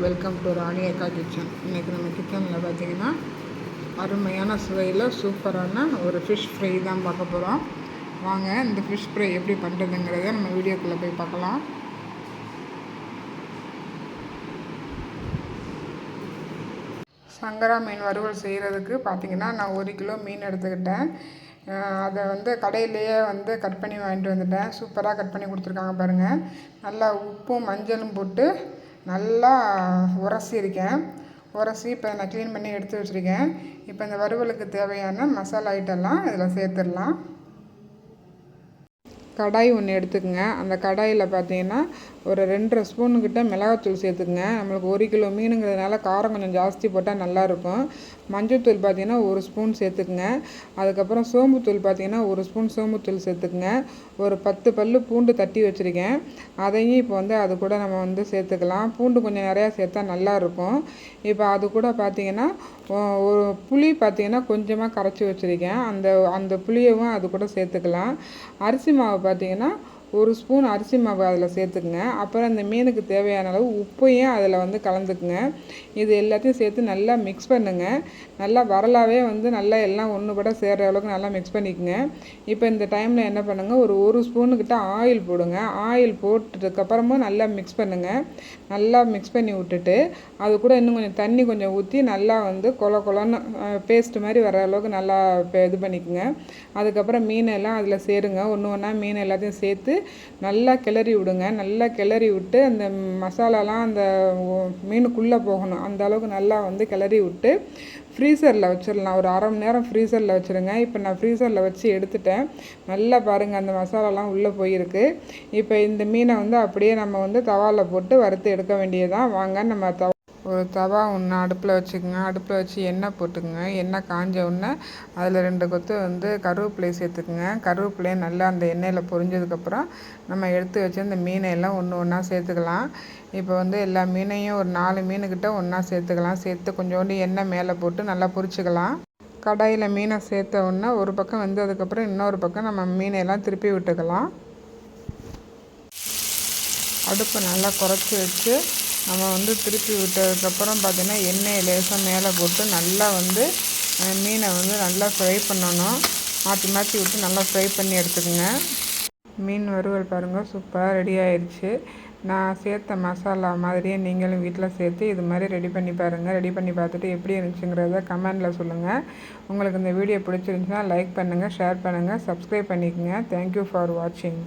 Welcome to ராணி அக்கா kitchen. இன்றைக்கி நம்ம கிச்சனில் பார்த்திங்கன்னா அருமையான சுவையில் சூப்பரான ஒரு ஃபிஷ் ஃப்ரை தான் பார்க்க போகிறோம். வாங்க இந்த ஃபிஷ் ஃப்ரை எப்படி பண்ணுறதுங்கிறத நம்ம வீடியோக்குள்ளே போய் பார்க்கலாம். சங்கரா மீன் வறுவல் செய்கிறதுக்கு பார்த்திங்கன்னா நான் 1 கிலோ மீன் எடுத்துக்கிட்டேன். அதை கடையிலேயே கட் பண்ணி வாங்கிட்டு வந்துட்டேன். சூப்பராக கட் பண்ணி கொடுத்துருக்காங்க பாருங்கள். நல்லா உப்பும் மஞ்சளும் போட்டு நல்லா உரசி இப்போ நான் க்ளீன் பண்ணி எடுத்து வச்சுருக்கேன். இப்போ இந்த வறுவலுக்கு தேவையான மசாலா ஐட்டம்லாம் இதில் சேர்த்துடலாம். கடாய் ஒன்று எடுத்துக்கோங்க. அந்த கடாயில் பார்த்தீங்கன்னா ஒரு 2.5 ஸ்பூனுக்கிட்ட மிளகாத்தூள் சேர்த்துக்குங்க. நம்மளுக்கு 1 கிலோ மீனுங்கிறதுனால காரம் கொஞ்சம் ஜாஸ்தி போட்டால் நல்லாயிருக்கும். மஞ்சள்தூள் பார்த்திங்கன்னா 1 ஸ்பூன் சேர்த்துக்குங்க. அதுக்கப்புறம் சோம்புத்தூள் பார்த்திங்கன்னா 1 ஸ்பூன் சோம்புத்தூள் சேர்த்துக்குங்க. ஒரு 10 பல் பூண்டு தட்டி வச்சுருக்கேன். அதையும் இப்போ அது கூட நம்ம சேர்த்துக்கலாம். பூண்டு கொஞ்சம் நிறையா சேர்த்தா நல்லாயிருக்கும். இப்போ அது கூட பார்த்திங்கன்னா ஒரு புளி பார்த்திங்கன்னா கொஞ்சமாக கரைச்சி வச்சுருக்கேன். அந்த புளியவும் அது கூட சேர்த்துக்கலாம். அரிசி மாவு பார்த்திங்கன்னா 1 ஸ்பூன் அரிசி மாவு அதில் சேர்த்துக்குங்க. அப்புறம் அந்த மீனுக்கு தேவையான அளவு உப்பையும் அதில் கலந்துக்குங்க. இது எல்லாத்தையும் சேர்த்து நல்லா மிக்ஸ் பண்ணுங்கள். நல்லா வரலாவே நல்லா எல்லாம் ஒன்று கூட சேர்கிற அளவுக்கு நல்லா மிக்ஸ் பண்ணிக்கோங்க. இப்போ இந்த டைமில் என்ன பண்ணுங்கள், ஒரு ஸ்பூனுக்கிட்ட ஆயில் போடுங்க. ஆயில் போட்டதுக்கப்புறமும் நல்லா மிக்ஸ் பண்ணுங்கள். நல்லா மிக்ஸ் பண்ணி விட்டுட்டு அது கூட இன்னும் கொஞ்சம் தண்ணி கொஞ்சம் ஊற்றி நல்லா கொலன்னு பேஸ்ட் மாதிரி வர அளவுக்கு நல்லா இது பண்ணிக்கோங்க. அதுக்கப்புறம் மீனெல்லாம் அதில் சேருங்க. ஒன்று ஒன்றா மீன் எல்லாத்தையும் சேர்த்து நல்லா கிளறி விடுங்க. நல்லா கிளறி விட்டு அந்த மசாலாலாம் அந்த மீனுக்குள்ளே போகணும். அந்த அளவுக்கு நல்லா கிளறி விட்டு ஃப்ரீசரில் வச்சிடலாம். ஒரு 1/2 மணி நேரம் ஃப்ரீசரில் வச்சுருங்க. இப்போ நான் ஃப்ரீசரில் வச்சு எடுத்துட்டேன். நல்லா பாருங்கள், அந்த மசாலாலாம் உள்ளே போயிருக்கு. இப்போ இந்த மீனை அப்படியே நம்ம தவாவில் போட்டு வறுத்து எடுக்க வேண்டியதான். வாங்க நம்ம ஒரு தவா ஒன்று அடுப்பில் வச்சுக்கோங்க. அடுப்பில் வச்சு எண்ணெய் போட்டுக்கோங்க. எண்ணெய் காஞ்ச உடனே அதில் 2 கொத்து கருவேப்பிலையை சேர்த்துக்குங்க. கருவேப்பிலையை நல்லா அந்த எண்ணெயில் பொரிஞ்சதுக்கப்புறம் நம்ம எடுத்து வச்சு அந்த மீனை எல்லாம் ஒன்றா சேர்த்துக்கலாம். இப்போ எல்லா மீனையும் ஒரு 4 மீனுக்கிட்ட ஒன்றா சேர்த்துக்கலாம். சேர்த்து கொஞ்சோண்டு எண்ணெய் மேலே போட்டு நல்லா பொரிச்சுக்கலாம். கடாயில் மீனை சேர்த்த உடனே ஒரு பக்கம் வெந்ததுக்கப்புறம் இன்னொரு பக்கம் நம்ம மீனையெல்லாம் திருப்பி விட்டுக்கலாம். அடுப்பை நல்லா குறைச்சி வச்சு நம்ம திருப்பி விட்டதுக்கப்புறம் பார்த்திங்கன்னா எண்ணெயை லேசாக மேலே போட்டு நல்லா மீனை நல்லா ஃப்ரை பண்ணணும். மாற்றி மாற்றி விட்டு நல்லா ஃப்ரை பண்ணி எடுத்துக்கோங்க. மீன் வறுவல் பாருங்கள், சூப்பராக ரெடி ஆயிடுச்சு. நான் சேர்த்த மசாலா மாதிரியே நீங்களும் வீட்டில் சேர்த்து இது மாதிரி ரெடி பண்ணி பாருங்கள். ரெடி பண்ணி பார்த்துட்டு எப்படி இருந்துச்சுங்கிறத கமெண்டில் சொல்லுங்கள். உங்களுக்கு இந்த வீடியோ பிடிச்சிருந்துச்சுன்னா லைக் பண்ணுங்கள், ஷேர் பண்ணுங்கள், சப்ஸ்கிரைப் பண்ணிக்கோங்க. தேங்க்யூ ஃபார் வாட்சிங்.